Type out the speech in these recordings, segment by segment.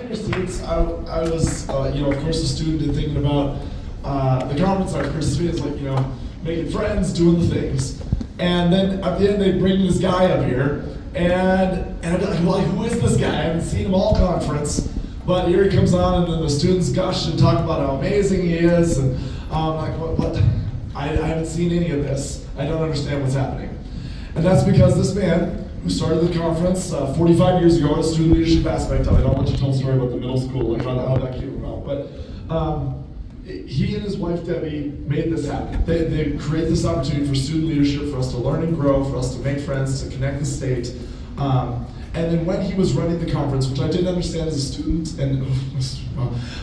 Your seats, I was, of course, a student and thinking about the conference I was participating. It's like, making friends, doing the things. And then at the end, they bring this guy up here, and I'm like, who is this guy? I haven't seen him all conference, but here he comes on, and then the students gush and talk about how amazing he is, and I'm like, what? I haven't seen any of this. I don't understand what's happening. And that's because this man, who started the conference 45 years ago, a student leadership aspect of it. I'll let you tell a story about the middle school, like how that came about. But he and his wife Debbie made this happen. They created this opportunity for student leadership, for us to learn and grow, for us to make friends, to connect the state. And then when he was running the conference, which I didn't understand as a student,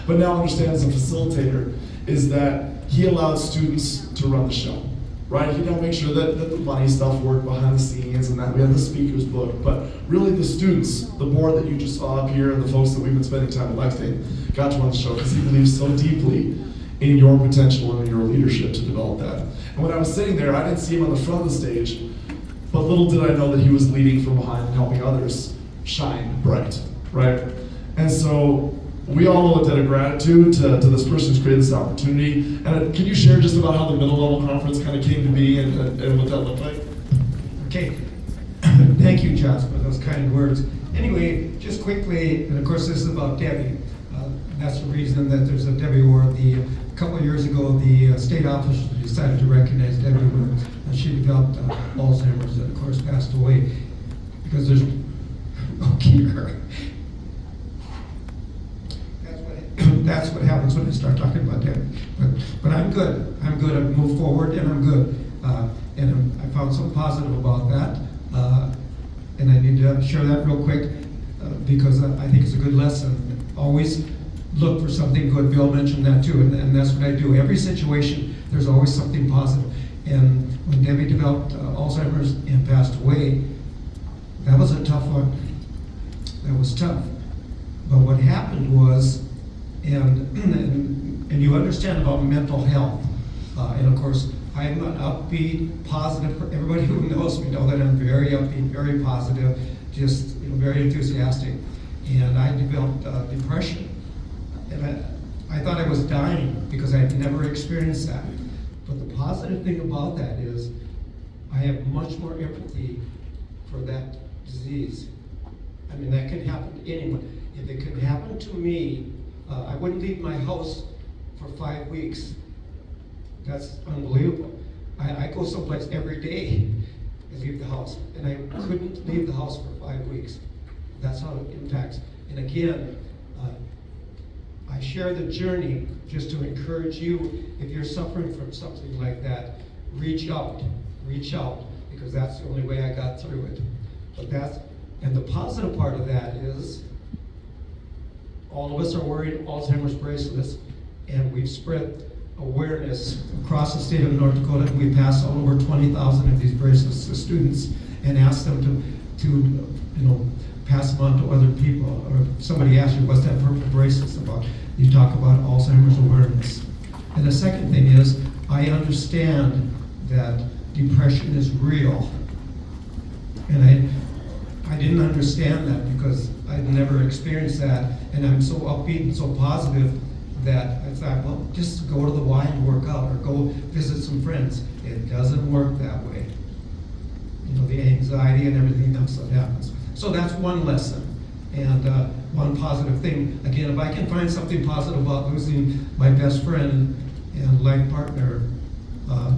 but now understand as a facilitator, is that he allowed students to run the show. Right, he don't make sure that the money stuff worked behind the scenes and that we had the speakers booked, but really the students, the board that you just saw up here and the folks that we've been spending time electing got to run the show because he believes so deeply in your potential and in your leadership to develop that. And when I was sitting there, I didn't see him on the front of the stage, but little did I know that he was leading from behind and helping others shine bright, right? And so we all owe a debt of gratitude to this person who's created this opportunity. And can you share just about how the middle level conference kind of came to be and what that looked like? Okay, thank you, Josh, for those kind words. Anyway, just quickly, and of course this is about Debbie. That's the reason that there's a Debbie Award. A couple of years ago, the state office decided to recognize Debbie when she developed Alzheimer's and of course passed away. Because there's, okay, that's what happens when I start talking about that. But I'm good. I'm good. I've moved forward and I'm good. And I found something positive about that. And I need to share that real quick because I think it's a good lesson. Always look for something good. Bill mentioned that too, and that's what I do. Every situation, there's always something positive. And when Debbie developed Alzheimer's and passed away, that was a tough one. That was tough. But what happened was, and you understand about mental health, and of course I'm an upbeat, positive. Everybody who knows me know that I'm very upbeat, very positive, just very enthusiastic. And I developed depression, and I thought I was dying because I had never experienced that. But the positive thing about that is I have much more empathy for that disease. I mean, that can happen to anyone. If it can happen to me, I wouldn't leave my house for 5 weeks. That's unbelievable. I go someplace every day and leave the house, and I couldn't leave the house for 5 weeks. That's how it impacts. And again, I share the journey just to encourage you. If you're suffering from something like that, reach out, because that's the only way I got through it. And the positive part of that is, all of us are wearing Alzheimer's bracelets, and we've spread awareness across the state of North Dakota. We pass all over 20,000 of these bracelets to students and ask them to pass them on to other people. Or if somebody asks you, what's that purple bracelet about? You talk about Alzheimer's awareness. And the second thing is, I understand that depression is real. And I didn't understand that because I'd never experienced that, and I'm so upbeat and so positive that I thought, well, just go to the Y and work out, or go visit some friends. It doesn't work that way. The anxiety and everything else that happens. So that's one lesson, and one positive thing. Again, if I can find something positive about losing my best friend and life partner,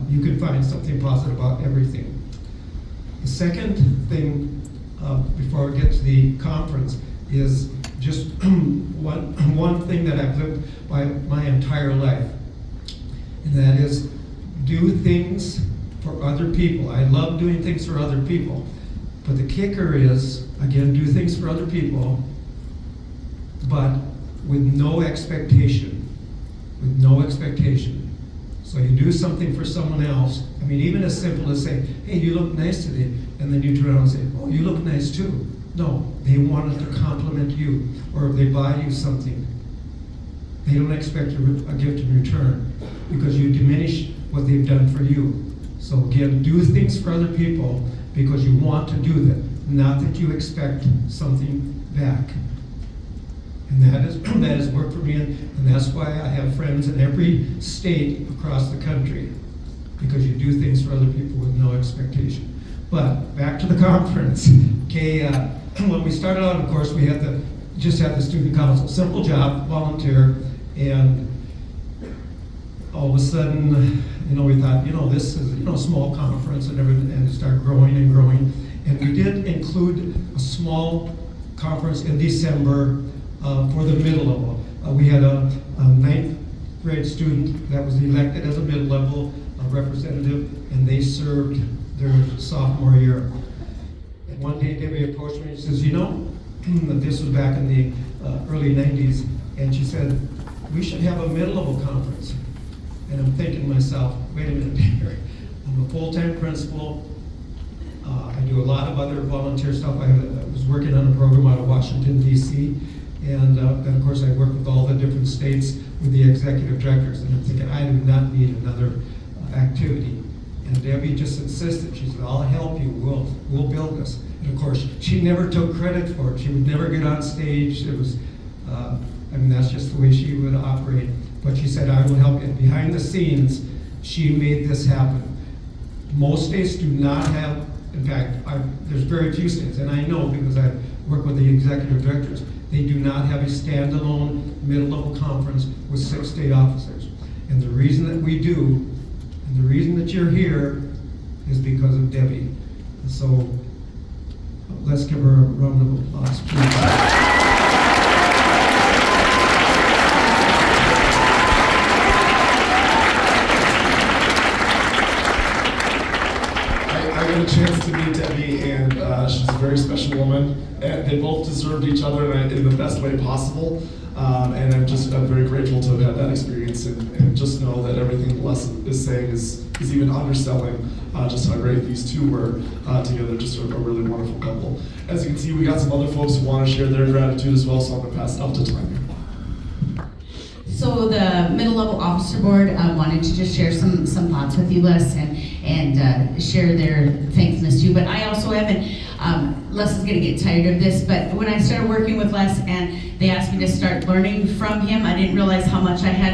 you can find something positive about everything. The second thing, before we get to the conference, is just one thing that I've lived by my entire life, and that is do things for other people. I love doing things for other people, but the kicker is, again, do things for other people, but with no expectation. With no expectation. So you do something for someone else. I mean, even as simple as saying, hey, you look nice today, and then you turn around and say, oh, you look nice too. No, they wanted to compliment you, or if they buy you something, they don't expect a gift in return because you diminish what they've done for you. So again, do things for other people because you want to do them, not that you expect something back. And that has worked for me, and that's why I have friends in every state across the country, because you do things for other people with no expectation. But back to the conference. Okay, when we started out, of course, we had just had the student council, simple job, volunteer, and all of a sudden, we thought, this is a small conference and everything, and it started growing and growing. And we did include a small conference in December for the middle level. We had a ninth grade student that was elected as a mid-level representative, and they served their sophomore year. And one day Debbie approached me and she says, this was back in the early 90s, and she said, we should have a mid-level conference. And I'm thinking to myself, wait a minute here, I'm a full-time principal, I do a lot of other volunteer stuff. I was working on a program out of Washington, D.C., and then of course I work with all the different states with the executive directors, and I'm thinking, I do not need another activity. And Debbie just insisted. She said, I'll help you, we'll build this. And of course, she never took credit for it. She would never get on stage. It was, that's just the way she would operate. But she said, I will help you. And behind the scenes, she made this happen. Most states do not have, in fact, there's very few states, and I know because I work with the executive directors, they do not have a standalone middle-level conference with 6 state officers. And the reason that we do, and the reason that you're here, is because of Debbie. And so let's give her a round of applause, please. I got a chance to meet Debbie, and she's a very special woman, and they both deserved each other in the best way possible. And I'm very grateful to have had that experience, and just know that everything Les is saying is even underselling just how great these two were together. Just a really wonderful couple. As you can see, we got some other folks who want to share their gratitude as well, so I'm going to pass it off to Tanya. So the middle level officer board wanted to just share some thoughts with you, Les, and share their thankfulness to you. But I also have, and Les is going to get tired of this, but when I started working with Les and they asked me to start learning from him, I didn't realize how much I had